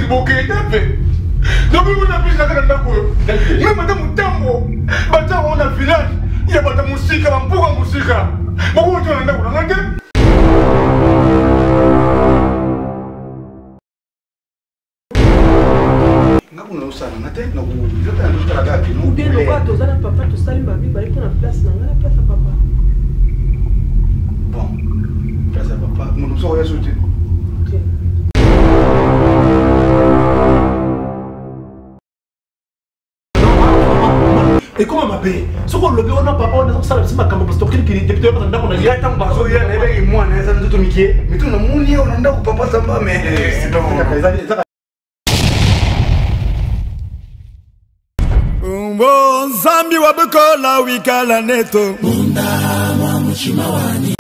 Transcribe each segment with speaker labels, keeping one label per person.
Speaker 1: bokeh fait. Donc on a plus la grande même madame Tambo, bata on a village, il y a pas de musique, on pour la musique. Bon on a ndako. Ngakuna usana ngate ngakuzota ndotala gapi no.
Speaker 2: Bien le bateau za papa to sali mabi ba iko na place na ngala place papa.
Speaker 1: Bon. Place papa, mon so ya sauté.
Speaker 3: Et comment m'appeler? Ce qu'on le on a papa on a ça ma caméra parce que depuis depuis on a ndako na
Speaker 1: Ya tamba so ya lebe mwana eza ndoto mikie. Mais tu na muni ya on ndako papa samba mais c'est donc.
Speaker 4: Umbo zambi wabukola wikala neto
Speaker 5: Munda mwa mchimawani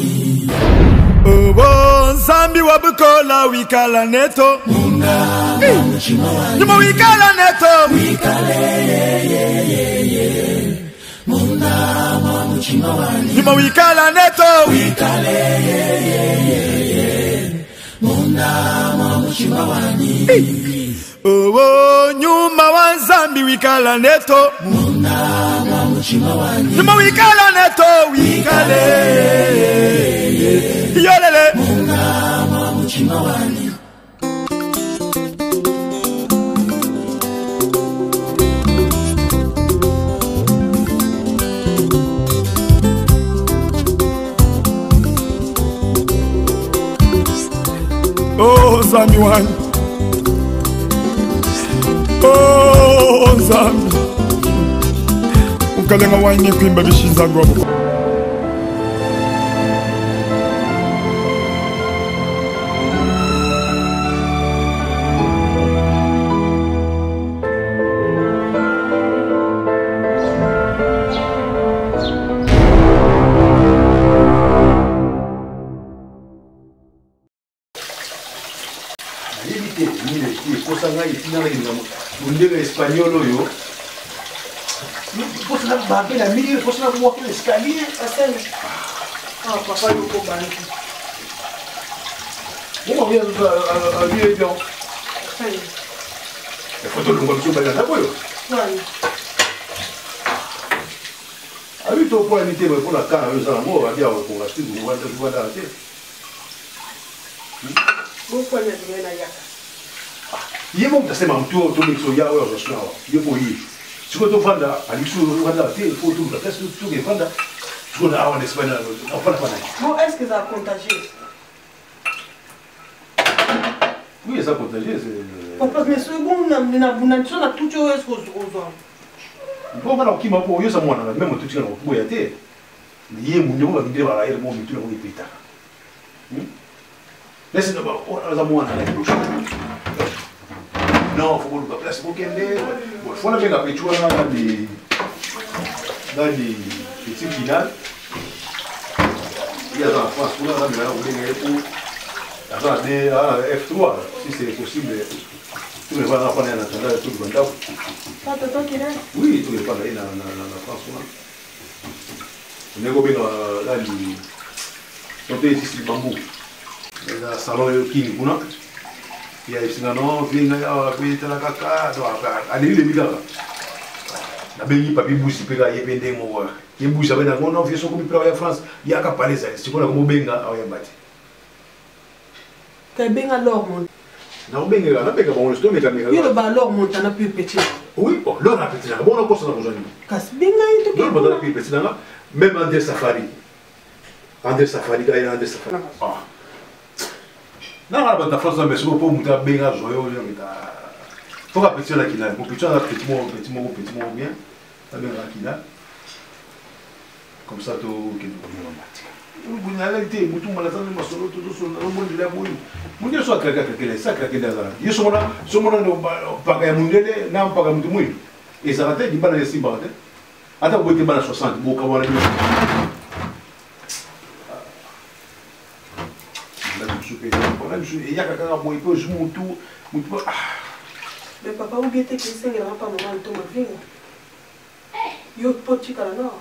Speaker 4: Umbo zambi wabukola wikala neto
Speaker 5: Munda mwa mchimawani
Speaker 4: Numa wikala neto
Speaker 5: Wikale Munda mwa mchimawani
Speaker 4: Numa wikala neto
Speaker 5: Wikale Munda mwa mchimawani
Speaker 4: Oh, nyuma wa zambi wikala neto
Speaker 5: Munda mwa mchimawani
Speaker 4: Numa wikala neto wikale Yolele
Speaker 5: Munda mwa mchimawani
Speaker 4: Oh, zambi wani Oh, zambi Ukalenga wanye kuimba bishinza gobo
Speaker 1: Espagnol yo. Faut se barrer la milieu, faut se walker l'escalier. Ah papa yo ko bani. On vient à lui bien. Il faut tout le monde sur la boyo. Ah oui, toi pour inviter pour la carte, ça on va dire pour acheter du voilà.
Speaker 2: Pourquoi ne rien à yaka?
Speaker 1: Il est bon de faire un tour de l'exoya ou de cela. Il est pour y. Si vous faites à l'issue de la il faut tout le reste tout est vendeur. Tu connais en Espagne, on fait la panne.
Speaker 2: Bon, est-ce que ça a contagieux?
Speaker 1: Oui, ça contagieux. C'est.
Speaker 2: Papa, mais ce bon, on a tout chose aux gens.
Speaker 1: Bon, voilà, qui m'a pour eux, ça moi, même tout ce qu'on a pour y aller. Mais il y a mon nom, il va aller, mon tout le monde est pétard. Laissez d'abord, on a moi, non, il faut qu'on le place pour qu'il y ait. Il faut la faire tu vois, dans les petits finales. Il y a dans la France, on a pour F3, si c'est possible. Tous les gens qui en attendant tout le monde. Oui, tous les gens qui dans la France. On est gobe là, on peut ici le bambou. Le salon de King, il y a ici non, vient là, puis la caca, allez les militaires. La belle papi boussi pega y pendé mo. Il boussi avec dans mon office comme pour la France, il y a qu'à parler ça. C'est quoi comme benga à yambati.
Speaker 2: Que benga l'or mon.
Speaker 1: Non benga, la benga bon stomme caméra.
Speaker 2: Il le balor mon t'en a plus petit.
Speaker 1: Oui, bon, l'or a petit. Bon on pense dans besoin.
Speaker 2: Cas benga il te.
Speaker 1: Non, pas dans plus petit là. Même André Safari. André Safari, André Safari. Ah. Non, la France, mais c'est pour monter à Benga, joyeux, il faut que petit là qui là, petit là, petit mot bien, ça bien là qui là. Comme ça, tout qui nous dit. Vous n'allez pas, vous tout malade, vous solo, tout solo, le monde de la bouille. Vous dites soit craquer, ça craquer dans la. Ils sont là, pas qu'à monter, non pas qu'à monter mouille. Et ça va être, il va aller si bas. Attends, vous êtes mal à 60, vous avez il y a quelqu'un qui peut jouer tout.
Speaker 2: Mais papa, où est-ce que c'est que pas maman de ma vie? Yo petit là non.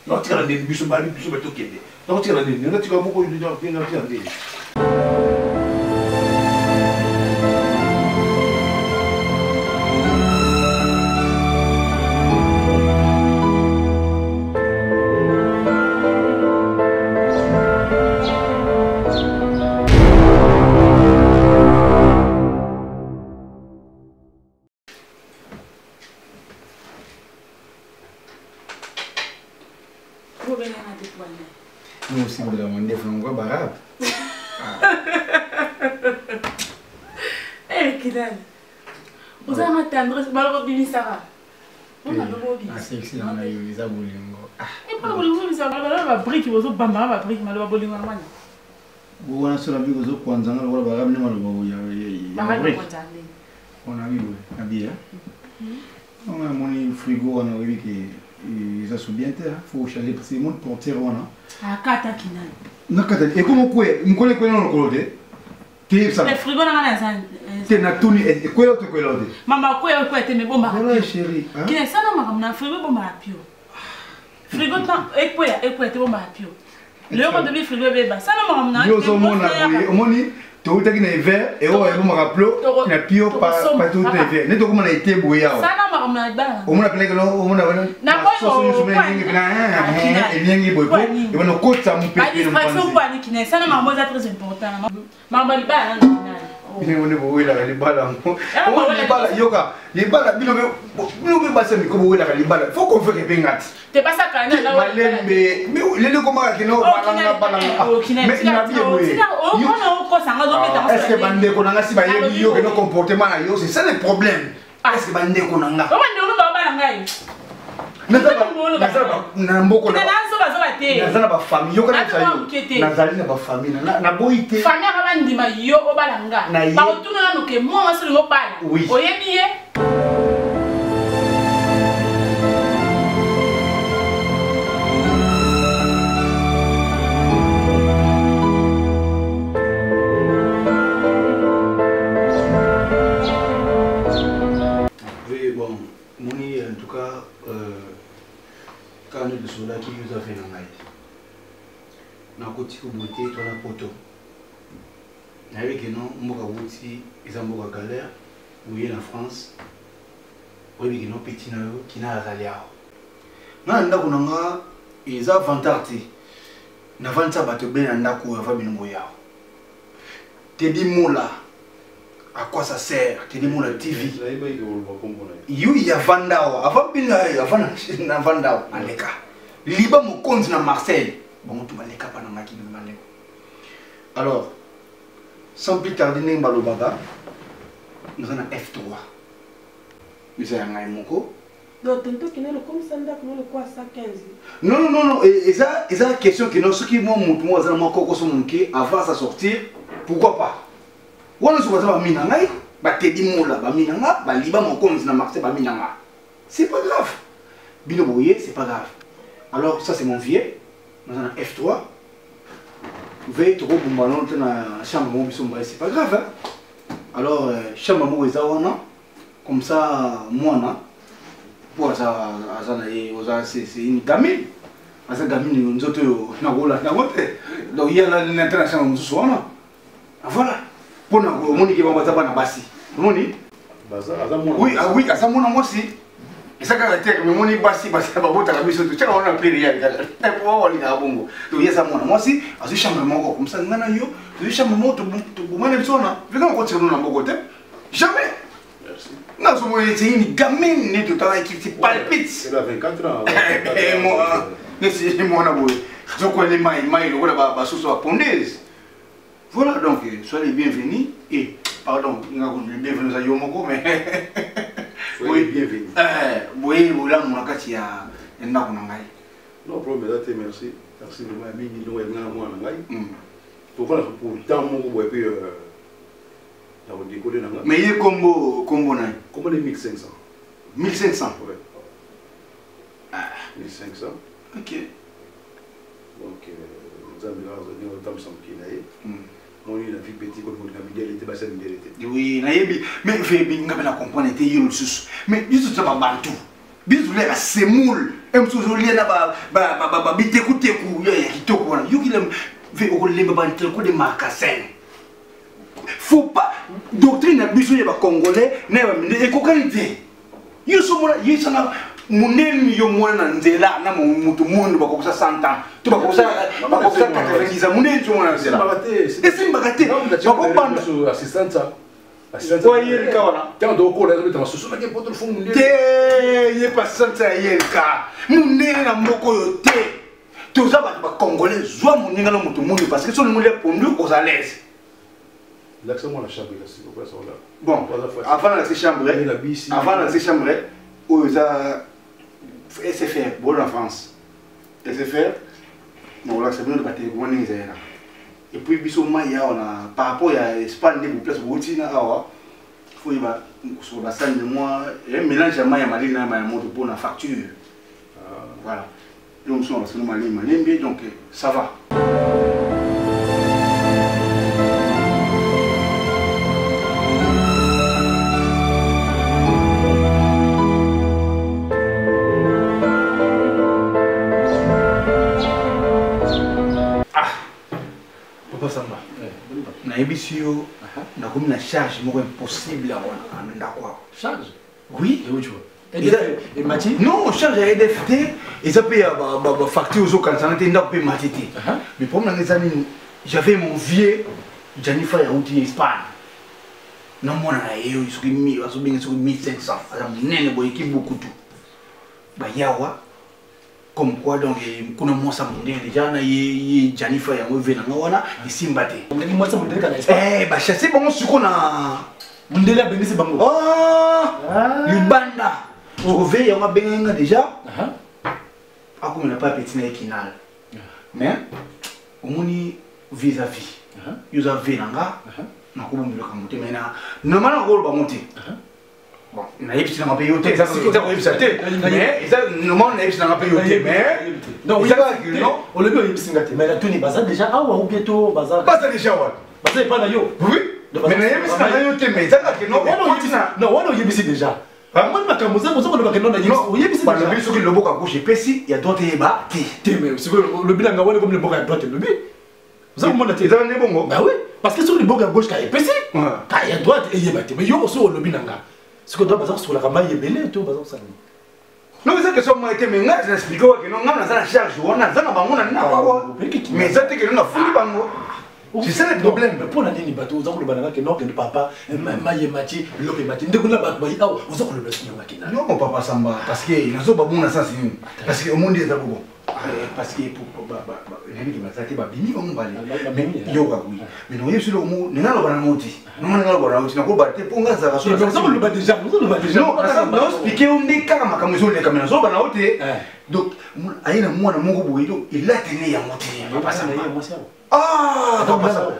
Speaker 1: Non, tu as des bus mal, bus mal toqué. Non, tu as des, tu as beaucoup de gens qui ont
Speaker 6: faut venir à tes poils.
Speaker 7: Nous aussi, on demande franco barabe.
Speaker 6: Eh, Kidal. Vous avez ma tendresse, malheureusement, Bibi Sarah. On a le mot Bibi.
Speaker 7: Ah, c'est excellent, là, ils ont voulu.
Speaker 6: Et pour le Bibi Sarah, la brique, ils vont bamba, la brique, malheureusement, Bolingo.
Speaker 7: Vous avez sur la vie, vous avez quoi, vous avez barabe, nous avons on a vu, bien. On a mon frigo, on a vu que ça se bien, il faut changer parce que mon portier, on a.
Speaker 6: Ah, Kata Kinal.
Speaker 7: Non, Kata, et comment vous pouvez, vous connaissez quoi dans le côté? Le
Speaker 6: frigo n'a pas
Speaker 7: tu n'as tout ni et quoi l'autre quoi l'autre.
Speaker 6: Maman quoi t'es mais bon ma.
Speaker 7: Voilà chérie.
Speaker 6: Qui est ça non maman frigo bon ma pio. Frigo tant et quoi t'es bon ma pio. Le rond de frigo bébé ça non maman.
Speaker 7: Yo so mon na moni to utaki na hiver et on bon ma raplo na pio pas tout hiver. Ne to comment na été bouillard.
Speaker 6: Ça non maman ba.
Speaker 7: On m'a appelé que non on a
Speaker 6: na
Speaker 7: so so mais et bien boy et on côté ça mon petit.
Speaker 6: Pas distraction pour ani qui ça non maman c'est très important. Maman li ba na.
Speaker 7: On est beau là les balles. Les balles yoga les balles bino be basa mi ko bo la les balles. Faut qu'on fait que pengat.
Speaker 6: T'es pas ça quand là.
Speaker 7: Malem mais les deux comment que non balanga. Mais il a bien oui. Est-ce que bande ko nanga si ba yebi yo que no comportement na yo c'est ça le problème. Est-ce que bande ko nanga.
Speaker 6: Comment on va balanga?
Speaker 7: Na mboko na nazala ba famille yo kana tsayo nazali na ba famille na boité
Speaker 6: famille ka bandima yo obalanga ba otuna no ke mo asili ngo bala oyebi ye
Speaker 7: bon moni en tout cas quand nous sommes là qui nous a fait la maille. Nous avons dit que nous avons été dans la poto. Nous avons dit que nous avons été dans la galère, nous sommes en France. Nous avons dit que nous avons été dans la galère. Nous avons dit que nous avons été dans la galère. Nous avons dit que nous avons été dans la galère. Tu dis moula. À quoi ça sert? Tu dis moula TV. Il y a Vandao. Avant Vandao, Aleka. Liba mon compte dans Marseille. Bon, tu vas les capas dans ma qui me demande. Alors, sans plus tarder, nous avons nous avons F3. Nous avons un moko.
Speaker 2: Donc, tu qui n'est le comme ça, nous le quoi ça 15.
Speaker 7: Non. Et ça, c'est la question que nous, ceux qui m'ont montré avant sa sortir, pourquoi pas? On a souvent ça, minanga, bah te dis moula, bah minanga, bah liba mon compte dans Marseille, bah minanga. C'est pas grave. Bino boye, c'est pas grave. Alors ça c'est mon vieux. Nous avons F3. Veille trop bon ballon dans la chambre mon c'est pas grave. Hein? Alors chambre mon ezawana, comme ça moi na. Pour ça c'est une gamine. Asa gamine nous autres na gola na gote. Donc il y a l'international nous soana. Voilà. Pour nous moni qui va battre na basi. Moni oui, ah oui, à ça moi aussi. Et ça caractère mais moni basi basi ba bota la biso tu sais on a appelé rien. Et pour on a bongo. Donc il y a ça moi aussi, à ce chambre mon comme ça ngana yo, tu chambre mon to mona bisona. Vega on continue na bogote. Jamais. Merci. Non, ce moi c'est une gamine ne tout temps qui palpite.
Speaker 1: Elle a 24 ans.
Speaker 7: Et moi, c'est moi na boy. Je connais mai le voilà ba sous pondaise. Voilà donc, soyez les bienvenus et, pardon, nous avons les bienvenus à Yomoko, mais...
Speaker 1: Soyez les bienvenus.
Speaker 7: Oui, voilà, mon akati a un nakunangai.
Speaker 1: Non, problème, merci. Merci de moi, nous avons un nangai. Pourquoi pour le temps, mon et puis, on décolle nangai.
Speaker 7: Mais il y a combo nangai.
Speaker 1: Comment les 1500
Speaker 7: 1500?
Speaker 1: Oui. 1500.
Speaker 7: Ok.
Speaker 1: Donc, nous avons un temps sans qu'il n'aille. Mon il a fait petit comme on a était basse était.
Speaker 7: Oui, mais fait bien nga comprendre était yo sous. Mais juste ça ba bantu. Bisu le semoul. Em toujours lien na ba biteku teku yo ya kitoko wana. Yo kile fait au lemba ba ntelko de marcasen. Faut pas doctrine na bisu ya ba congolais na ba minde ekokalite. Yo so mona yo sana muneni yo mwana nzela na mutu mundu bakokusa 100 ans tu bakokusa 90 ans muneni yo mwana nzela c'est mbagate bakobanda
Speaker 1: assistante
Speaker 7: kwa yelka wana
Speaker 1: tant do ko la metama susu na ke poto fumu
Speaker 7: te ye pas santa yelka muneni na mboko yo te Tout ça, les Congolais, soit mon ingénieur mon tout monde parce que si on nous l'a pondu aux à l'aise.
Speaker 1: L'accès moi la chambre là, s'il vous plaît, ça là.
Speaker 7: Bon, avant la chambre, avant la chambre, aux a SFR, bon en France. SFR, bon là c'est bien de battre bon les là. Et puis bisoma il y a on a par rapport à Espagne des places routine ah faut y va sur la salle de moi et mélange à maya malina na maya monte pour la facture. Voilà. Donc on va se nommer malin donc ça va.
Speaker 3: Samba.
Speaker 7: Na ebisio na comme la charge moko impossible en ndakwa.
Speaker 3: Charge?
Speaker 7: Oui.
Speaker 3: Et où tu vois? Et Mati?
Speaker 7: Non, charge à EDFT et ça paye à facture aux autres quand ça n'était pas payé Matiti. Mais pour moi j'avais mon vieux Jennifer Yaouti Espagne. Non moi na yo ils sont mis à 1500 ça nene boy qui beaucoup tout. Ba yawa comme quoi donc kuna mosa munde déjà na ye Jennifer yango vena ngwana isimbate
Speaker 3: on dit moi ça munde kana Espagne
Speaker 7: ba chasser bon suko na
Speaker 3: munde la bengisi bango
Speaker 7: libanda on veille yango benga déjà ako na pas petit na kinal mais omoni vis-à-vis yo za venanga na ko bombe ka mote mais na normalement ko ba mote. Bon, na yebisi na paye yote ça c'est ko yebisa te mais ça normalement na yebisi na paye yote mais
Speaker 3: non on le veut yebisi ngate mais la tuni baza déjà awa ou bientôt baza
Speaker 7: baza déjà wa
Speaker 3: baza pas na yo
Speaker 7: oui mais na yebisi na yote mais ça que non
Speaker 3: non on yebisi déjà moi makambo za bozo ko ba non na yebisi
Speaker 7: ba le biso ki lobo ka gauche pesi ya droite yeba
Speaker 3: te mais c'est le bilanga wala comme le boka à droite le bi vous avez monté
Speaker 7: ça ne bongo
Speaker 3: bah oui parce que sur le boka à gauche ka pesi ka ya droite et yeba te mais yo so le bilanga ce que doit passer sur la ramaille est belé tout bazar ça
Speaker 7: non mais ça que ça m'a été mais nga expliquer que non nga na charge on a za na bango na kwa mais ça te que non na fuli bango c'est ça le problème
Speaker 3: mais pour la nini bateau za ko le bananga que non que papa maye mati lo ke mati ndeko na ba ba aw za ko le signo makina
Speaker 7: non mon papa Samba parce que il a zo ba bon na sens ni parce que au monde est d'abord parce que pour ba nani ki masaki ba bini bango bale yo ka oui mais non yesu lo mo nina lo bana moti non nina lo bana moti na ko ba te ponga za so
Speaker 3: ça le ba déjà
Speaker 7: non expliquer on dit kaka makambo zo le kamera zo bana ote donc aina mwana mongo boyido il a tenu ya moti papa Samba ah papa Samba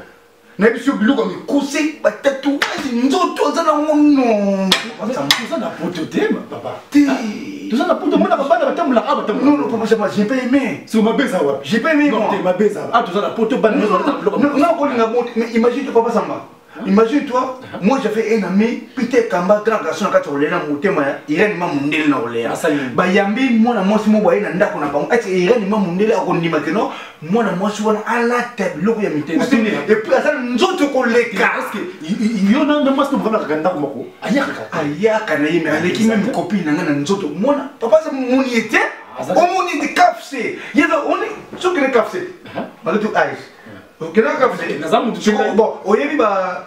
Speaker 7: na biso biloko mikuse ba tatouage nzoto za na ngono
Speaker 3: papa Samba ça na poto te papa
Speaker 7: tout
Speaker 3: ça na poto mona ba bana batamula aba
Speaker 7: non papa Samba j'ai pas aimé
Speaker 3: sur ma beza wa
Speaker 7: j'ai pas aimé
Speaker 3: non te ma beza ah tout ça na poto bana
Speaker 7: non ko linga monte mais imagine toi papa Samba imagine toi moi j'avais un ami Peter Kamba grand garçon ka tolena motema Irene Mamundele na olea ba yambi mwana mwasi mo ba ina ndako na bango ati Irene Mamundele akondima keno mwana mwasi wana ala table loko ya mitena et puis ça nzoto ko leka
Speaker 3: parce que yo na mwasi no vraiment ka ndako moko ayaka
Speaker 7: na yeme aleki même copine na ngana nzoto mwana papa ça moni était omoni de capse yeba on est sur que capse ba tout âge Kena kafse
Speaker 3: nazamu tuchika
Speaker 7: bon oyebi ba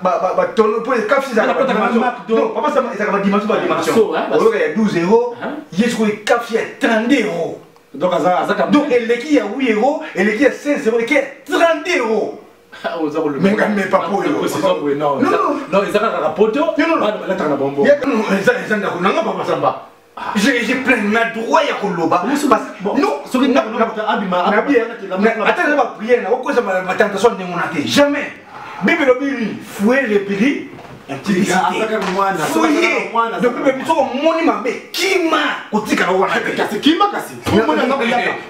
Speaker 7: tono pour kafse za ba dimension papa ça ça ba dimension oyo ya 12 euros yesko kafse ya 30 euros
Speaker 3: donc azaka
Speaker 7: donc eleki ya 8 euros eleki ya 16 euros eleki ya 30 euros mais pas pour
Speaker 3: non non ezaka ka poto bana balata na bombo
Speaker 7: ya non ça ndako nanga papa Samba j'ai plein de droit à Koloba. Non, ce qui n'a pas prié, n'a pas ma tentation de mon athée. Jamais. Bébé le bébé, fouet le péri. Un petit peu. Fouillé. Depuis le bébé, mon ima, mais qui m'a. Au tika, on a cassé. Qui m'a cassé.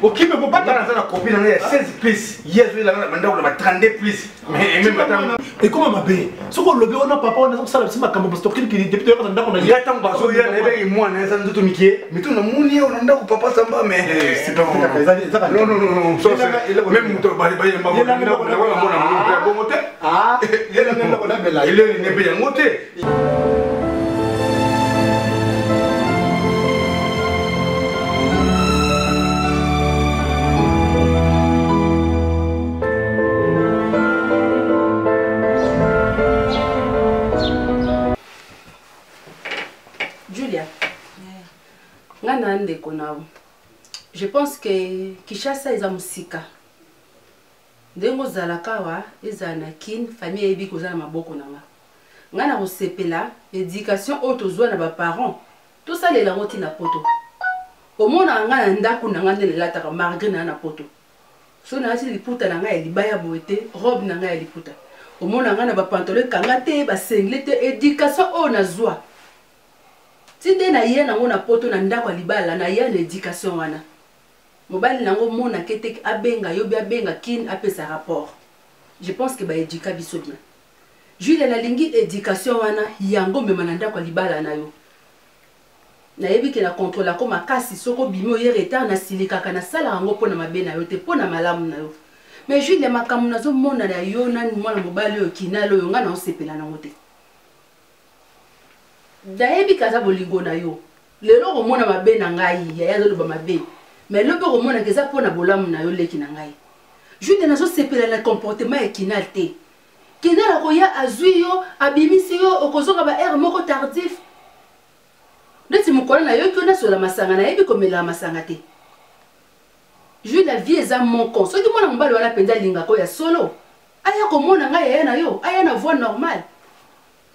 Speaker 7: Au qui me peut pas dans la copie, il y a 16 plus. Hier, je vais la demander, on a 32 plus. Mais même maintenant.
Speaker 3: Et comment m'a payé? Ce qu'on le veut, on a papa, on a ça, c'est ma caméra, parce qu'il est depuis on a
Speaker 7: il y a tant baso, il y a les moi, on a ça, nous Mickey. Mais tout le monde, on a papa Samba, mais c'est pas non, non, non, non, même nous, on va aller on ah, il y a la il est bien monté.
Speaker 8: Julia, nga na ndeko nawo Je pense que Kishasa eza musika. Ndengo zalakawa eza na kin famille ebi kozana maboko nanga. Ngana kosepela éducation autozwa na ba parents. Tout ça les langoti na poto. Omona ngana ndaku nanga ndele lataka malgré na poto. So na ati liputa nanga ya libaya boete, robe nanga ya liputa. Omona ngana ba pantalon kangate, ba senglete éducation o nazwa. Tinde na ye nango na poto na ndako libala na ye na éducation wana. Mobali nango mona kete abenga yobi abenga kin apesa rapport. Je pense que ba éduka biso bien. Jules la lingi éducation wana yango mema na ndako libala na yo. Na yebi ke na contrôle ko makasi soko bimo ye retard na silikaka na sala yango pona mabe na yo te pona malamu na yo. Mais Jules makamu nazo mona na yo na mwana mobali yo kinalo yo nga na osepela nango te. Dayebi kaza bolingo na yo. Lelo ko mona mabe na ngai ya yazo ba mabe. Mais le peu romona que ça pour na bolamu na yo leki na ngai. Jude nazo sepela na comportement ya kinal te. Kinal ko ya azuyo abimisi yo okozonga ba air moko tardif. Ndeti mukona na yo ki na sola masanga na yebi komela masanga te. Jude la vie eza mon con. So ki mona mbali wala penza linga ko ya solo. Aya ko mona ngai ya na yo, aya na voix normale.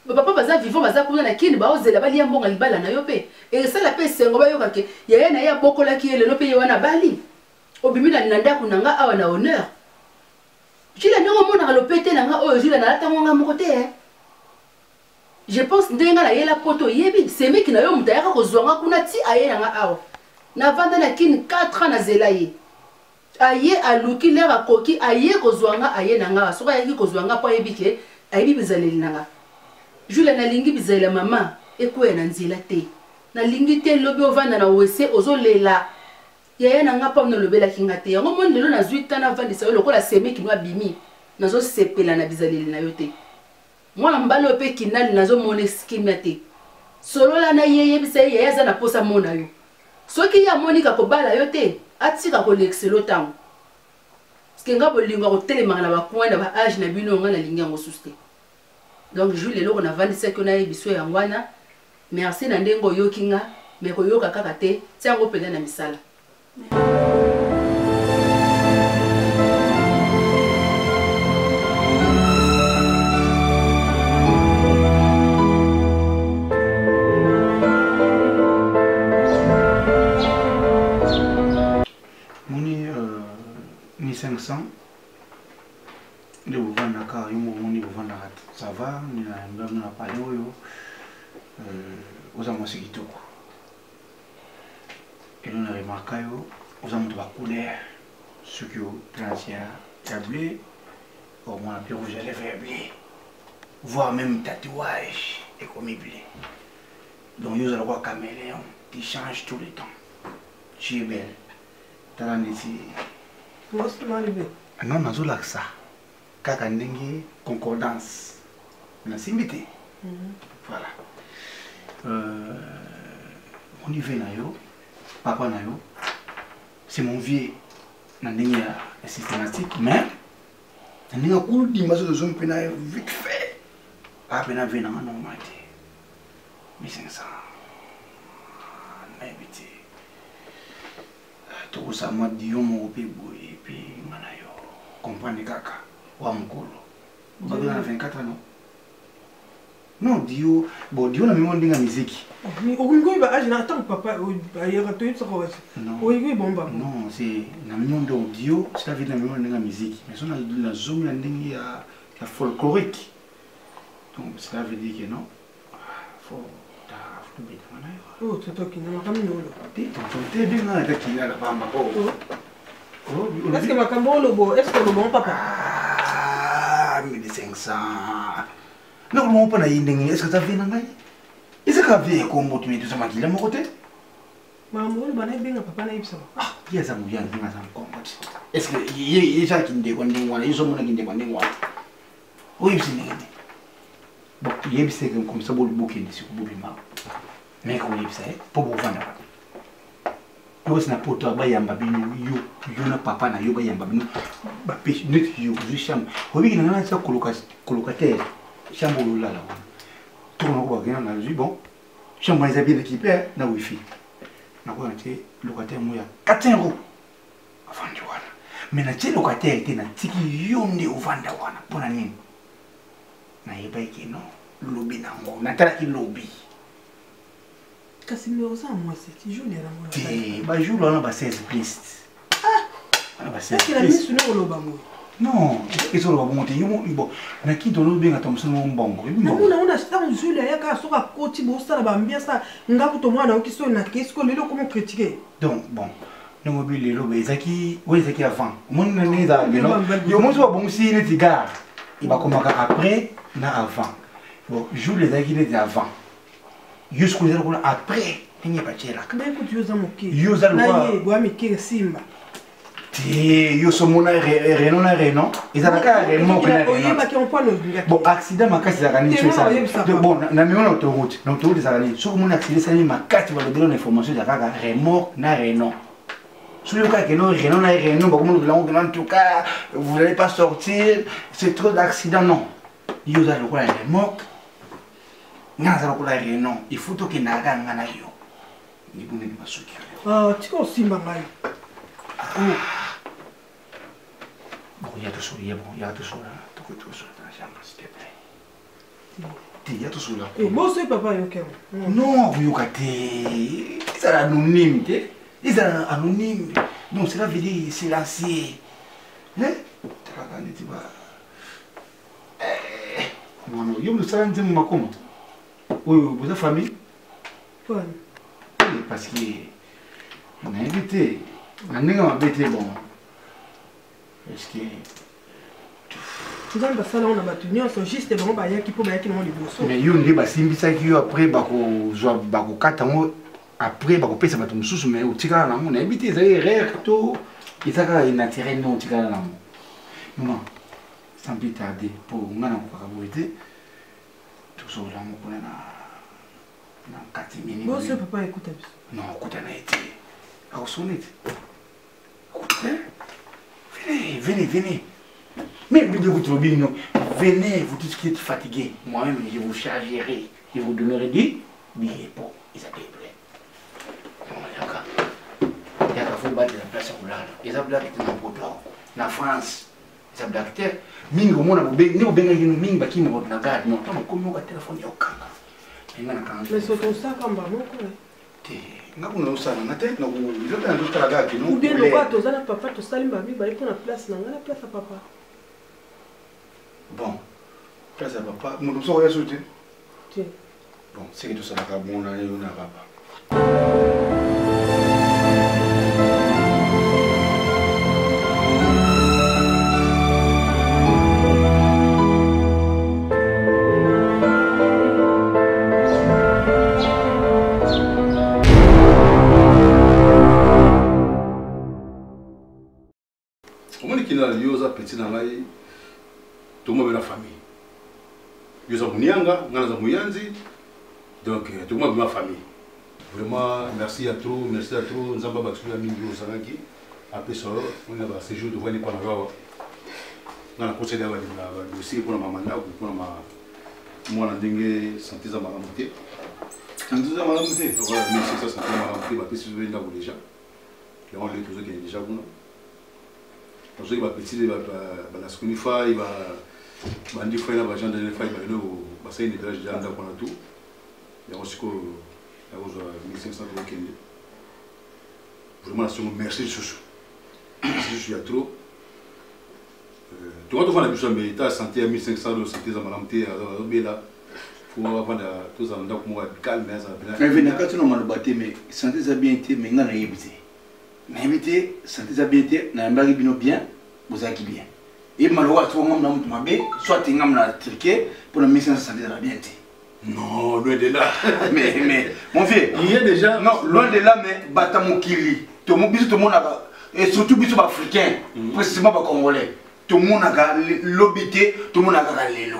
Speaker 8: Papa baza vivant baza kuna na kini ba ozela bali ya mbonga libala na yo pe e sala pe sengo ba yo kake ya na ya bokola ki lelo pe wana bali obimina na ndaku nanga awa na honneur jila ndongo mona lopete nanga oyo jila na lata ngonga moko te je pense ndenga na yela poto yebi semeki na yo mutayaka ko zwanga kuna ti aye nanga awa na vanda na kini 4 ans na zela ye aye aluki lera koki aye ko zwanga aye nanga soka yaki ko zwanga po yebike ayebi bizaleli nanga Jules na lingi bizela mama ekwe na nzela te na lingi te lobi ovanda na wese ozolela yaya na ngapa na lobela kinga te yango mon lelo na 8 ans na vandisa yo lokola seme kinwa bimi nazo sepela na bizaleli na yo te mwana mbalo pe kinali nazo mona skimia te solo la na yeye bisa yaya za na posa mona yo soki ya monika ko bala yo te atika ko lexelo tango skenga bolinga ko telema na ba point na ba âge na bino nga na lingi ngo suste. Donc Jules lelo on a vendu ce qu'on a biso ya ngwana. Merci na ndengo yokinga mais ko yoka kaka te tiango pena na misala.
Speaker 7: Ni 500 de vendre car il m'a vendre ça va ni na pas yo aux amours c'est et on a remarqué aux amours de la couleur ce que transient bleu au moins un peu rouge à lèvres bleu voire même tatouage et comme bleu donc ils ont le caméléon qui change tout le temps tu es belle t'as ici
Speaker 2: moi c'est mal arrivé
Speaker 7: non nazo la ça kaka ndenge concordance na simbité voilà on y vient na yo papa na yo c'est mon vieux na ndenge ya systématique mais na ndenge ko dimba so zo mpena vite fait apena vena na normal te mais c'est ça na ebité to sa ma dio mo pe boy pe mana yo comprendre kaka wa mkolo bana na 24 ans non dio bon dio na mimo ndinga muziki
Speaker 2: mais okingo ba age na attends papa ayera to itso ko okingo bomba
Speaker 7: non c'est na mimo ndo dio c'est la vie na mimo ndinga muziki mais on a la zone na ndinga ya folklorique donc ça veut dire que non faut ta faut bien mana
Speaker 2: oh toto kina makami no lo
Speaker 7: te bien na ta kina la bamba oh
Speaker 2: est-ce que makambo lo bo est-ce que lo bon papa
Speaker 7: ah 1500 non mon pas na yindingi est-ce que ça vient ngai est-ce que ça vient comme motu mais tout ça makila mon côté
Speaker 2: maman lo bana benga papa na ibsa
Speaker 7: ah ya za muya ndinga za mkomati est-ce que ye ja kinde kwa ndingwa yizo mona kinde kwa ndingwa oui c'est nini bon ye bise comme ça bol bokindi si ko bobima mais ko yebisa po bo vanda yo sina poto bayamba bino yo na papa na yo bayamba bino ba pêche net yo zu cham hobi na na sa colocataire chambre lo la tourne ko bagena na ju bon chambre is bien équipée na wifi nakoya te locataire moya 400 euros avandi wana mais na tie locataire te na tiki yo nde ovanda wana mpona nini nayebaki non lobi nango natalaki lobi
Speaker 2: kasi mais oza mwasi ti jour yango
Speaker 7: te bajour wana ba 16 plus wana ba 16
Speaker 2: la misu ne oloba mo
Speaker 7: non ezoloba bongo te yo bon naki tolobenga tomosono mbongo
Speaker 2: namona ona star Jules ayaka soka koti bosala bambiasa ngaku to mwana okiso na kesko lelo comment critiquer
Speaker 7: donc bon non mobile lelo bezaki wezaki avant mon neza yo mo so bon si ne tigar il va commencer après na avant bon jour les aki ne avant jusqu'au zéro après il n'y a pas de là
Speaker 2: mais écoute yo za moki
Speaker 7: yo za
Speaker 2: na ye boa mikire simba
Speaker 7: te yo so mona Renault na Renault ezalaka Renault na Renault bon accident makasi za kani tu ça bon na mi on autoroute ça kani so mona accident ça mi makasi ba donner information za kaka Renault na Renault so yo ka que non Renault na Renault ba comme nous en tout cas vous n'allez pas sortir c'est trop d'accidents non yo za lokala Renault na za lokala Renault il faut to que na ga ngana yo ni bune ni basuki
Speaker 2: ah tiko simba ngai
Speaker 7: bon, il y a tout ça, il y a tout ça là. Tout ça dans la chambre, s'il te plaît. Il y a tout ça là.
Speaker 2: Et moi, c'est papa, ok.
Speaker 7: Non, vous y ils sont anonymes, ils sont anonymes. Donc, cela veut dire silencieux. Hein? Tu vas gagner, tu vas. Non, non, il y a ça, on dit, ma compte. Oui, vous avez famille?
Speaker 2: Oui.
Speaker 7: Parce que. On a invité. On a invité, bon. Est-ce que
Speaker 2: tu as ça là on a battu nyonso juste vraiment ba yaki po ba yaki no liboso
Speaker 7: mais yo ndi basimbisaki yo après bako zwa bako kata ngo après bako pesa bato mususu mais utikala na ngo na ebiti ezali rare to izaka inatirel no utikala na ngo non sans plus tarder pour ngana ko ka boite tout ça là ngo pona na 4 minutes
Speaker 2: bon ce papa écoute
Speaker 7: non écoute na été au sonnet venez. Mais vous trouvez non. Venez, vous tous qui êtes fatigués. Moi-même, je vous chargerai. Je vous donnerai des billets pour les appeler. Il y a qu'à battre la place à Hollande. Les appeler qui sont en France. Les appeler. Mingo, mon ami, nous bengaïnous, mingo, qui me regarde. Non, comme on a téléphone, il y a aucun.
Speaker 2: Mais c'est ton sac en bas, non?
Speaker 7: Ngakuna usana ngate na uzota ndo talaga kino
Speaker 2: ou bien le bato zana papa to salimba bi ba ipona place na ngala place à papa
Speaker 7: bon place à papa mon so ya soute
Speaker 2: tiens
Speaker 7: bon c'est que tout ça la bon na yo na papa
Speaker 1: petit dans l'aïe, tout le monde est la famille. Ils sont Mounianga, nous sommes Mouyanzi, donc tout le monde est la famille. Vraiment, merci à tous, nous avons basculé à Mingo Sanaki. Après ça, on a un séjour de voir les Panagawa. On a considéré le dossier pour ma mandat ou pour moi, on a dingue santé à ma montée. Santé à ma montée, voilà, mais c'est ça, santé à ma montée, ma petite souvenir là déjà. Et on l'a toujours qui est déjà bon. Parce qu'il va petit, il va la sconifa, il va bandi faire la bagage de l'effet, il va aller au bassin de l'âge déjà dans tout. Il y a aussi que il y a 1500 euros qui vraiment merci chouchou. Merci chouchou, il y a trop. Tout le monde a besoin de l'état santé à 1500 euros, santé à malamté, à là. Il faut avoir tous les endroits pour calme.
Speaker 7: Mais venez quand tu n'as pas battu, mais santé à bien été, mais on a évité. N'invité, santé à bien été, n'a pas bien, vous avez bien. Et malheureusement, on a soit tu as triqué pour la mission de santé à bien été.
Speaker 1: Non, loin de là.
Speaker 7: mais, mon vieux,
Speaker 1: il y a déjà.
Speaker 7: Non, loin de là, mais Batamokili. Tout le monde a. Et surtout, les Africains, précisément les Congolais. Tout le monde a l'obité, tout le monde a l'élo.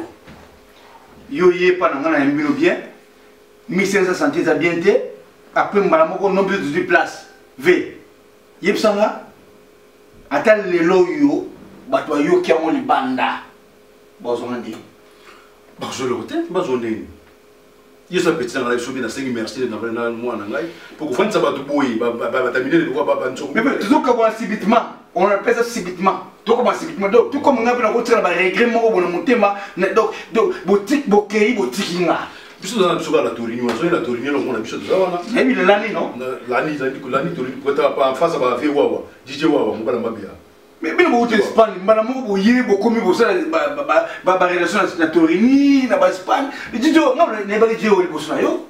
Speaker 7: Yo yé pas dans un bien. 1500 santé à bien été. Après, on a nombre de places. V. Yep Sanga. Attends l'élo yo. Batwa yo qui a les banda. Bon, on dit.
Speaker 1: Bon, je le retête, bon, on est. Yo ça petit dans la chose bien 5 merci dans le mois nangai pour que ça va tout boy va terminer le droit ba ncho.
Speaker 7: Mais toujours comme subitement, on appelle ça subitement. Tout comme subitement. Donc tout comme on a pu retirer ba regret mo bon motema donc boutique bokei boutique nga.
Speaker 1: Biso dans la Torino, la Torino on a biso ça wana.
Speaker 7: Et puis l'année non?
Speaker 1: L'année Torino pour être en face ba faire wawa. DJ wawa mo bala mabia.
Speaker 7: Mais bien vous Espagne, madame vous voyez beaucoup mieux ça ba relation na Torini na ba Espagne. DJ non ne ba DJ au bossna yo.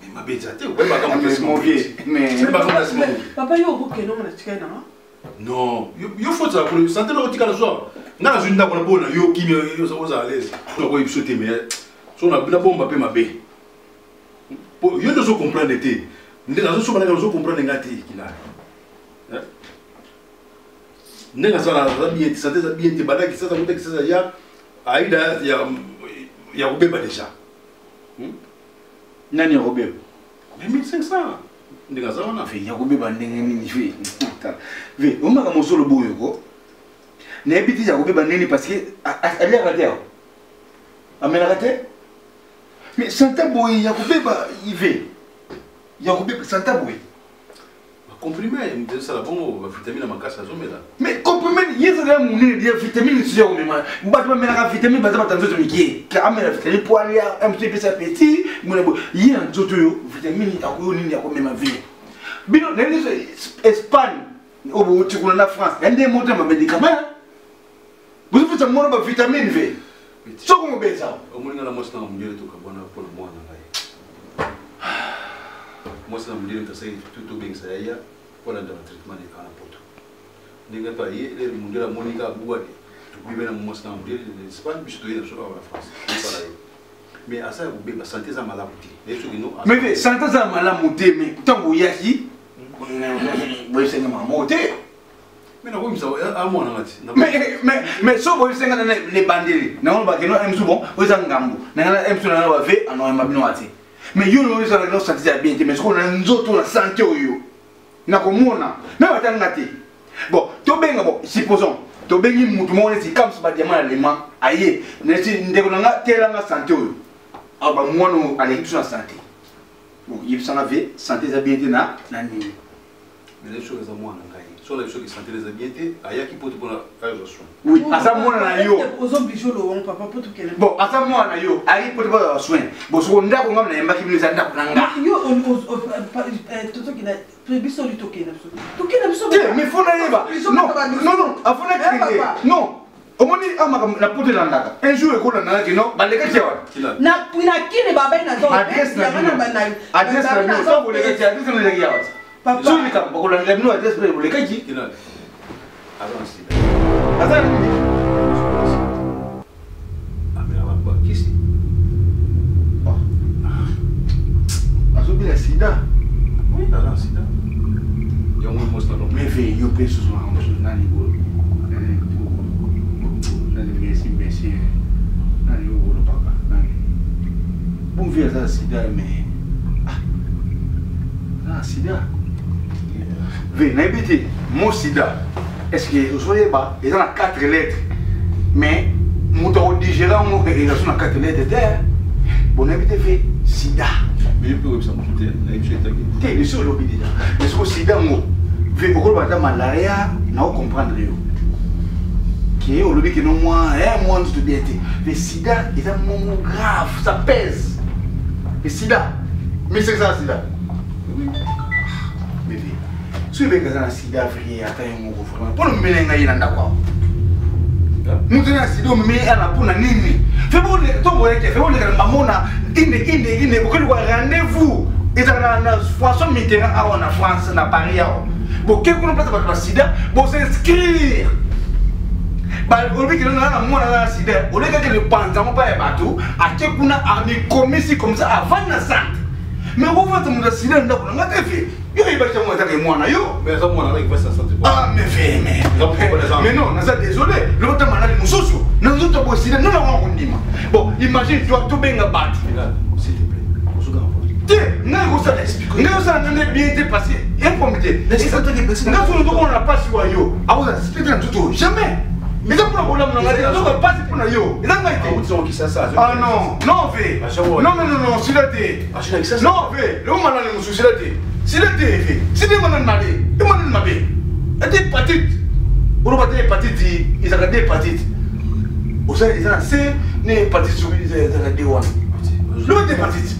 Speaker 1: Mais ma bête tu ouais ba comme
Speaker 7: mon vieux. Mais
Speaker 1: c'est pas comme ça.
Speaker 2: Papa yo ko keno na tika na.
Speaker 1: Non, yo faut ça pour santé le tika la soir. Na je nda ko na bona yo kimi yo ça à l'aise. Donc il sauter mais so na bila bomba pe mabe. Yo ne so comprendre té. Ndena so bana so comprendre ngati kila. Nenga sana bien santé ça bien bana ki sasa muta ki sasa ya aida ya kubeba déjà.
Speaker 7: Nani robeba?
Speaker 1: Mais 1500. Ndinga sana na
Speaker 7: fait ya kubeba ndenge nini fait. Ve, on m'a montré le boyo ko. Na ebiti ya kubeba nini parce que ali raté. Amela raté? Mais Santa Boy ya kubeba ive. Ya kubeba Santa Boy.
Speaker 1: Comprimé, me ça la bon vitamine makasa zomela.
Speaker 7: Mais comprimé, yesa la muni dia vitamine sur moi. Mbatu ba mena vitamine ba za tanzo miki. Ka amela vitamine pour aller un petit peu appétit, mona bo yi en zoto yo vitamine akuyo nini ya ko mema vie. Bino neni Espagne obo utikuna na France. Ende monte ma médicament. Vous faites ça mona ba vitamine V. Soko mo beza.
Speaker 1: Omulinga la mosna mjele to ka bona pour le mois na ngai. Moi c'est la mjele ka sai tout bien ça ya. Voilà dans le traitement des canaux poto. N'est pas y les mondial Monica Bouade. Tu peux bien mon monstre en mondial l'Espagne, puis tu es sur la France. Mais à ça vous bébé santé ça malamuti. Les choses nous.
Speaker 7: Mais santé ça malamuti mais tant vous y achi. Vous c'est ma monté.
Speaker 1: Mais non oui ça à moi
Speaker 7: mais so vous c'est les bandeli. Non ba que non aime souvent, vous en gambo. Na aime souvent na va ver en mabino ati. Mais yo no ça no santé ça bien mais ce qu'on a nzoto la santé yo. Na komona mais watanga te bon to benga bon supposons to bengi mutu mo ne si comme ça ba diamant allemand aye ne si ndeko nga telanga santé oyo aba mwono ale kitu na santé bon il s'en avait santé za bien na nani
Speaker 1: mais les choses à moi na ngai sur les choses qui santé les bien aya ki poto pour la soin
Speaker 7: oui asa mwana na yo
Speaker 2: ozo bijolo on papa poto kele
Speaker 7: bon asa mwana na yo ayi poto pour la soin bon so ndako ngam na yamba ki bisa ndako nanga
Speaker 2: yo on toto ki na biso li tokena biso tokena biso
Speaker 7: mais faut na yeba non afona crier non omoni amaka na poto na ndaka un jour ekola na ki non baleka tiawa
Speaker 2: na kine baba na zo
Speaker 7: adresse na so boleka tiawa adresse na leki yawa papa so ni kam bakola na bino adresse na boleka ki
Speaker 1: kina avance
Speaker 7: asa
Speaker 1: amela ba kisi
Speaker 7: azobila sida.
Speaker 1: Oui, dans l'incident. Il y a un moment où
Speaker 7: mais fait yo pe sur na niveau na merci merci na niveau le papa bon vieux ça sida mais ah sida ve na bité mon sida est-ce que vous voyez pas ils ont 4 lettres mais moto digérant mo ils ont 4 lettres derrière bon na bité fait sida.
Speaker 1: Mais je peux ça monter,
Speaker 7: le sur le bidé. Mais ce que sida mo, vu beaucoup de malaria, n'a pas comprendre yo. Qui est au lobby que non moi, moi de bien. Le sida est un moment grave, ça pèse. Le sida, mais c'est ça sida. Mais si vous avez un sida, vous avez un mot vraiment. Pour nous mener à y quoi. Mutuna sido mimi anapuna nini? Febo le tombo yake, febo le mamona inde beaucoup de rendez-vous. Et na François Mitterrand en France na Paris. Bon quel qu'on place pas sida, bon s'inscrire. Ba obi que na mona na sida, au lieu que le pantalon pas bateau, a que kuna armi commis comme ça avant na ça. Mais vous faites mon sida ndako na fait. Yo iba cha moi take mwana yo.
Speaker 1: Mais ça mwana avec ça santé.
Speaker 7: Ah mais non, nasa désolé. L'autre malade mususu. Nous autres possible, nous l'avons condimé. Bon, imagine toi tout bien battu.
Speaker 1: S'il te plaît. On se garde.
Speaker 7: Tiens, nous ça expliquer. Nous ça n'a bien dépassé. Informité.
Speaker 1: Laisse ça te dépasser.
Speaker 7: Nous on n'a pas su yo. Ah vous expliquer tout jamais. Mais ça pour la problème, on va pas pour la yo. Et là, ah non, non, fait. Non, si la té. Non, fait. Le moment là, le monsieur, si la té. Si la té, fait. Si les manan malé, les manan malé. Et des hépatites. On va des hépatites, ils ont des hépatites. Vous savez, ils ont assez, les hépatites sur les hépatites. Le hépatite.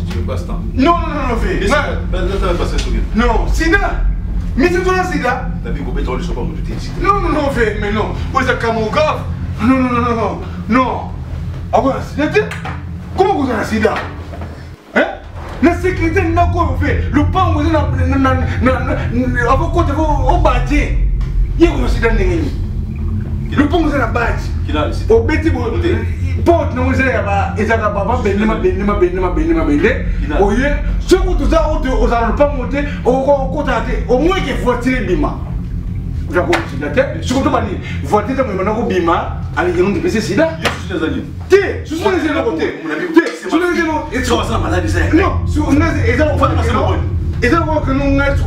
Speaker 7: Non, fait. Non, sida. Mais c'est toi la sida. Non, fait, mais non. Vous êtes camographe. Non. Ah ouais, la sida. Comment vous avez la sida? Hein? La sécurité n'a quoi fait. Le pain, vous êtes avant quoi vous bâtez. Il y a une sida. Le pain, vous êtes la bâtée. Au bêtis, porte non ezaka baba benema oye ce que tout ça aux allons pas monter au côté au moins que voiture bima j'avoue c'est la tête surtout pas ni voiture dans maintenant bima allez y a une PC sida je suis les alliés té je suis les côté té sur les autres et sur ça malade c'est non sur les et ça va et ça va que nous n'être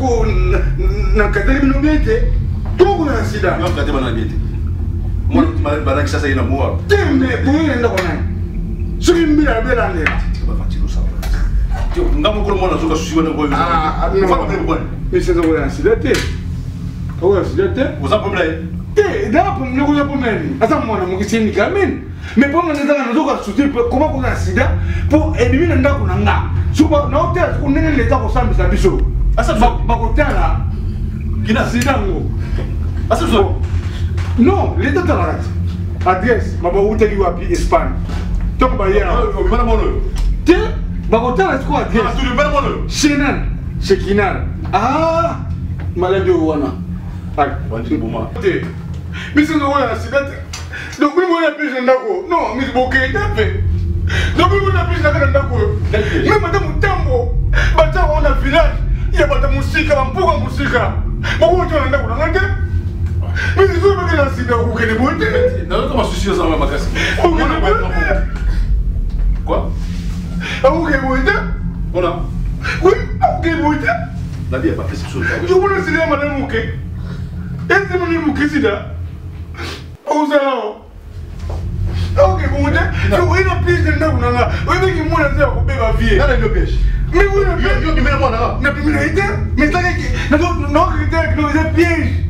Speaker 7: na cadre de nobilité tout on a sida non cadre de nobilité moi je ça c'est une amour mais pour une ndakona sur une mira bela ne tu vas fatiguer ça ngamo ko mona zuka susiwa ne boyo mais c'est ça sidate ouais sidate vous en problème té da pour ne ko problème asa mona mo kisini kamen mais pour nana ndanga zuka suti comment ko na sida pour éliminer ndakona nga suba na hotel ko nene leta ko sambisa biso asa ba ko tala kina sida ngo asa so non, l'état de la adresse, ma où t'es dit Espagne. Donc, bah, hier, tu vas la quoi adresse? Chenan, chez Kinan. Ah, malade de Wana. Mais c'est un accident. Donc, oui, moi, la pêche d'un d'accord. Non, mais c'est bon, qu'il t'a fait. Donc, oui, la pêche d'un d'accord. Mais madame Tambo, bâtard, on a village. Il y a pas de musique, un peu de musique. Bon, on a un d'accord. Mais c'est sûr que la sida ou qu'elle est bonne. Non, comment soucieux ça va ma casse. Quoi? Ah ou qu'elle est bonne? On a. Oui, ah ou qu'elle est bonne? La vie a pas fait ce chose. Je vous laisse dire madame Mouké. Est-ce que madame Mouké sida? Oh ça là. Ah ou qu'elle est bonne? Je vous ai appelé de là où on a. Oui mais qui moi là c'est à couper ma vie. Là il le pêche. Mais oui le pêche. Yo qui met moi là. N'a plus mis été. Mais ça qui non critère que nous est piège.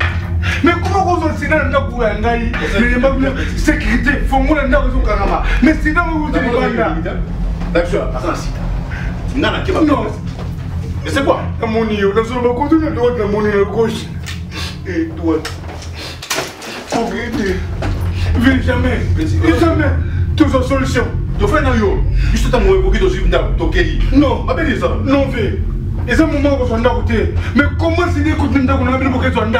Speaker 7: Mais comment vous avez un peu de sécurité? Il faut que vous ayez un peu de mais sinon vous avez un peu de non. Mais c'est quoi? La monnaie, on a seulement continué à droite, la monnaie à gauche. Et droite. Faut guider. Viens jamais. Jamais. Toutes les solutions. Tu fais un yo. Juste un moment pour que tu aies non. Ma belle ça. Non, fais. Et c'est un moment où tu es en côté. Mais comment c'est des coups de temps qu'on a mis pour que tu es en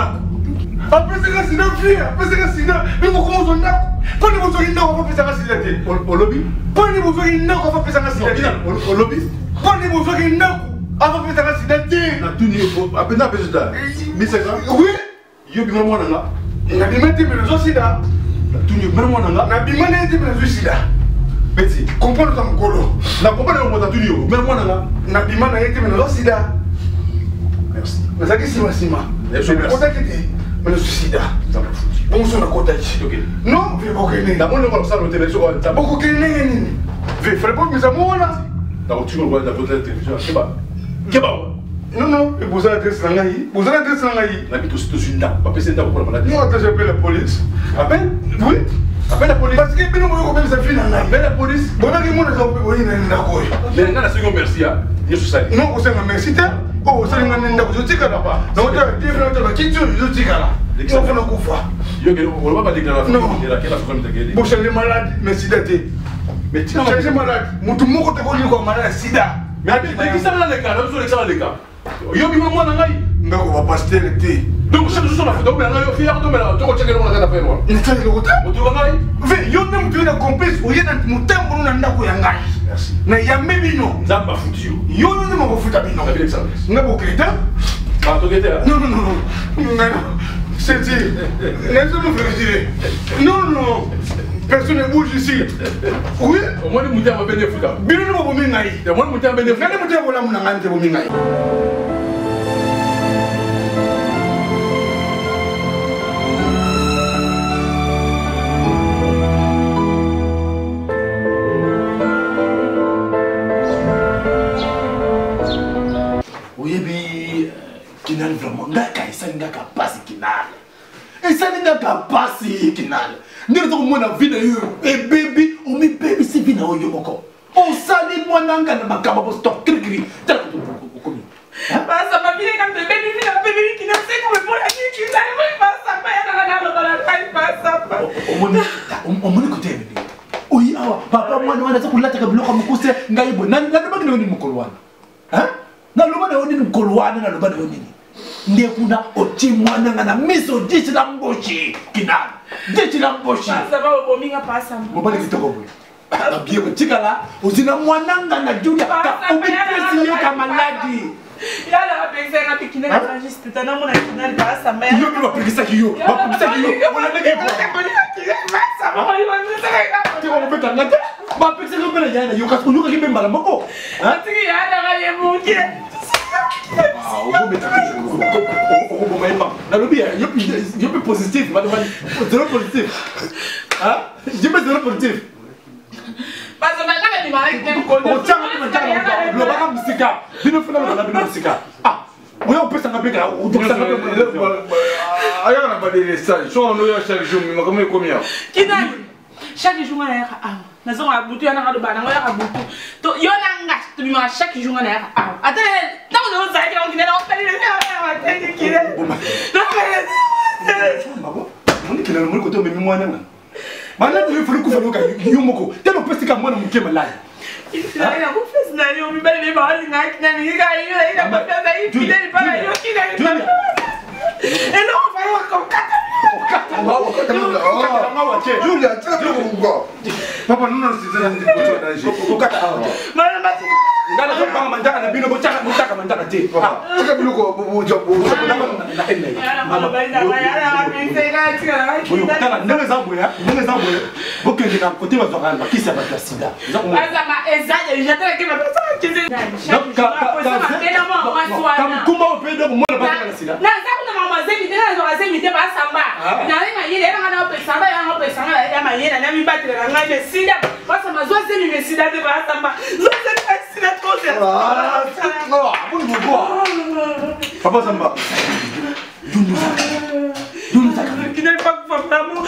Speaker 7: après c'est la sida fille, après c'est la sida, mais vous comment on a pas de besoin d'inno on va faire ça sida au lobby, pas de besoin d'inno on va faire ça sida au lobby, pas de besoin d'inno on va faire ça sida na tout niveau après na président mais c'est ça oui yo bi mo na na bi mette mais zo sida na tout niveau mo na na bi mette mais zo sida petit comprendre ton colo na comprendre mo ta tout niveau mais mo na bi mette mais zo sida merci mais ça qui sima mais le suicide. Bon, on a contacté. Non, je vais vous gagner. D'abord, on va faire le téléphone. Tu vas beaucoup gagner. Je vais faire pour mes amours là. D'abord, tu vas voir la télévision. Keba. Non, vous allez adresser la naïe. Vous allez adresser la naïe. La vie aussi, tu n'as pas passé pour la maladie. Moi, j'appelle la police. Appelle? Oui. Appelle la police. Parce que nous avons comme ça fait la naïe. Appelle la police. Bon, là, moi, je vais vous d'accord. Mais là, la seconde merci. Non, vous savez, merci. Oh, c'est un peu de temps. Non, tu as dit que tu as dit que tu as dit que tu malade, mais sida. Mais tu es malade. Tout le monde est malade, sida. Mais qui ça les cas? Les cas. Yo, bi moi na ngai. Ngako va passer le thé. Donc c'est juste la photo mais là yo fier de mais là tu vas checker on a fait moi. Il est le côté. Tu vas ngai. Ve yo même tu na complexe o yena mutembo na ndako ya ngai. Merci. Na ya mebino. Nzamba futi yo. Yo no ma futa bino. Ngabo kreta. Pas to gete. Non. C'est dit. Laisse-nous vérifier. Non. Personne ne bouge ici. Oui. Au moins, nous avons bénéfice. Bien, nous avons bénéfice. Au moins, nous avons bénéfice. Nous avons bénéfice.
Speaker 3: mpasi kinale esalingaka mpasi kinale ndenge tokomona vi na yo ebebi omibebisi vi na oyo moko osali mwananga na makambo bostop kirikiri tala okomi
Speaker 6: Pasa mabile ka bebe ni na bebe ni na seko me pona ki na mo pasa pa ya na na kai pasa pa
Speaker 3: omoni kote bebe oyi awa papa mwana wana za kulata ka bloka mukuse ngai bo na loba ni mukolwana na loba na ni mukolwana na loba na ni ndiye kuna oti mwana ngana miso dichi la mboshi kinana dichi la mboshi
Speaker 6: pasa ba obominga pasa
Speaker 3: mobali kitoko boy abie ko tikala uzina mwana ngana julia ka obipesi ye ka maladi
Speaker 6: yala apesa na pikine na juste tana mona kinali pasa ma
Speaker 3: yo bi bapikisa kiyo bapikisa kiyo wala ndenge ko
Speaker 6: pasa ba yo
Speaker 3: ti ko beta ngata bapikisa ko bela yana yo ka kunuka kibe mbala moko
Speaker 6: atiki yala ga ye muke
Speaker 3: Je peux positif, madame. Zéro positif. Hein? Je peux zéro positif.
Speaker 6: Parce que maintenant, tu m'as dit que
Speaker 3: on tient le bac musical. Bino fena la bino musical. Ah, oui, on peut s'en appeler là. On doit s'en appeler.
Speaker 7: Ah, on a pas de stage. Soit on a chaque jour, mais comment combien?
Speaker 6: Qui n'a chaque jour on a ah. Nazo abutu yana kado bana ngoya abutu. To yona nga to mi ma chaque jour on a ah. Ata na on za ka on kina on pele na tende kile.
Speaker 3: On dit que le monde côté même moi nan. Mana tu veux ku falo ka yumoko. Telo pesika mwana mukema lai.
Speaker 6: Ina ko fes na yo mi bale ba ali na kina ni ga yo ina ba fes na yi kile ni ba yo kile. Et non, on va y avoir comme 4.
Speaker 7: Julia, tu as vu pourquoi? Papa, nous n'avons pas de temps
Speaker 3: ngala ko banga mandaka na bino bochaka mutaka mandaka te
Speaker 7: tika biluko bojobo
Speaker 3: na ene
Speaker 6: mama baina ya bisega tika
Speaker 3: boyo tala ndenge zamboya bokenge na côté bazwaka na kisa ba sida
Speaker 6: baza ma ezaje jatala ke ba kizi
Speaker 3: kam kumba opedo mwana ba sida
Speaker 6: na zaku na mama zemi tena zo azemi te ba samba na ina yele na na opesanga ya opesanga ya mayena na mi battre na ngane sida basa mazo zemi me sida te ba samba zo zemi sida trop
Speaker 7: ah non bon bon
Speaker 3: papa samba Dunza
Speaker 6: qui n'est pas vraiment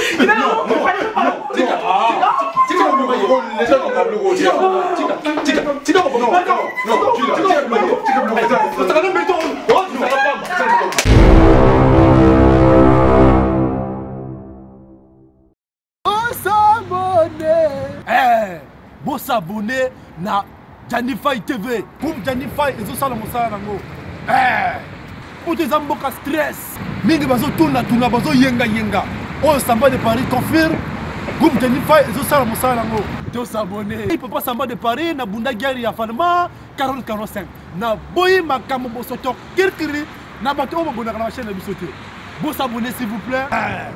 Speaker 4: s'abonner na Janify TV. Pour Janify, ils ont ça dans mon salon. Pour tes amboka stress. Mingi bazo tuna bazo yenga. On s'en va de Paris, confirme. Groupe Janify, ils ont ça dans mon salon. Tu s'abonner. Il peut pas s'en va de Paris, na bunda gari ya Falma 40-45. Na boyi makamo bosoto kirkiri. Na bato on va na chaîne de bisoté. Bon s'abonner s'il vous plaît.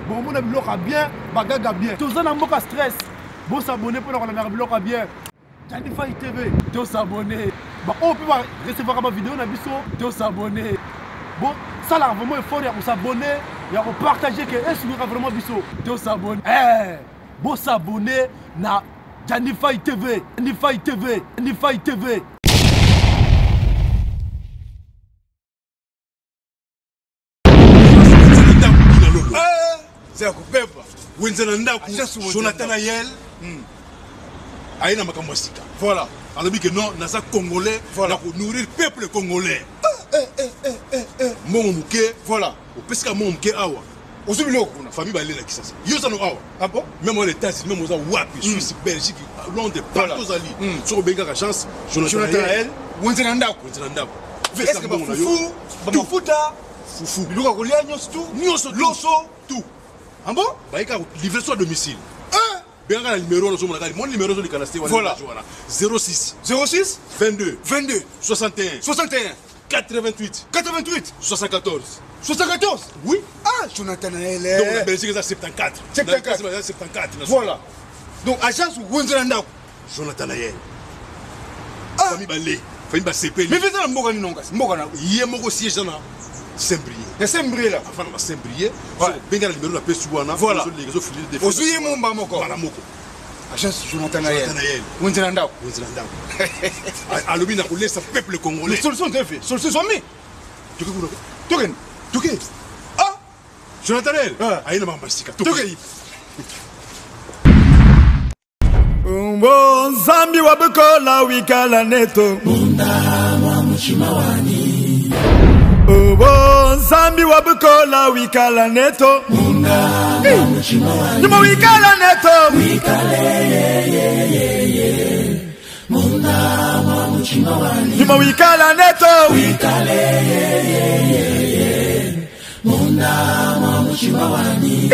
Speaker 4: Bon mon ami loka bien, bagaga bien. Tu en amboka stress. Bon s'abonner pour la mer bloc bien. Janify TV, tu s'abonner. Bah on peut recevoir ma vidéo na biso, tu s'abonner. Bon, ça là vraiment il faut s'abonner, il faut partager que est-ce que vraiment biso, tu s'abonner. Bon s'abonner na Janify TV, Janify TV, Janify TV.
Speaker 1: C'est coupé pas. Jonathan Ayel. Aïna Makamosika. Voilà. On a dit que non, nous sommes Congolais. Voilà. Pour nourrir le peuple congolais. Mon mouké. Voilà. Au pesca mon mouké awa. Au soubiloko. Famille balé la qui ça. Yo ça nous awa. Ah bon? Même aux États-Unis, même aux Wapi, Suisse, Belgique, Londres, partout ali. Sur Benga la chance. Jonathan Ayel. Wenzanandako.
Speaker 7: Est-ce que Foufou, Tufuta,
Speaker 1: Foufou.
Speaker 7: Biluka Kolia, Nyosto, Loso, tout.
Speaker 1: Ah bon? Bah, il y a livraison à domicile. Bien le numéro, mon numéro de canasté, voilà. 06 22 61 88 74. Oui.
Speaker 7: Ah, Jonathan Ayel.
Speaker 1: Donc la Belgique est à 74. 74.
Speaker 7: Voilà. Donc agence Wenzanandako.
Speaker 1: Jonathan Ayel. Famille Balé. Famille Basepeli.
Speaker 7: Mais fais-le Mbogani non, Mbogana.
Speaker 1: Il y a mon siège dans Saint-Brieuc.
Speaker 7: Le Saint-Brieuc là.
Speaker 1: Enfin, dans Saint-Brieuc. Bien le numéro de la Pessoana.
Speaker 7: Voilà.
Speaker 1: Vous
Speaker 7: suivez mon bamoko. Agence Jonathan Ayel. Wenzanandako.
Speaker 1: À l'objet d'un roulé, ça peuple congolais.
Speaker 7: Les solutions sont faites. Solutions sont mises.
Speaker 1: Tu ah, Jonathan, aina mama sika. Tokei.
Speaker 4: Umbo zambi wabukola wikala neto.
Speaker 5: Munda mwa muchimawani.
Speaker 4: Umbo zambi wabukola wikala neto.
Speaker 5: Munda mwa muchimawani.
Speaker 4: Nimo wikala neto.
Speaker 5: Wikale ye. Munda mwa muchimawani.
Speaker 4: Nimo wikala neto.
Speaker 5: Wikale ye. Munda mwa muchimawani.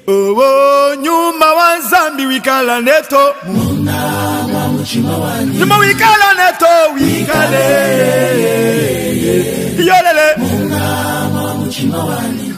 Speaker 4: Owo nyuma wa zambi wikala neto.
Speaker 5: Munda mwa muchimawani.
Speaker 4: Nyuma wikala neto. Wikale. Yolele.
Speaker 5: Munda mwa muchimawani.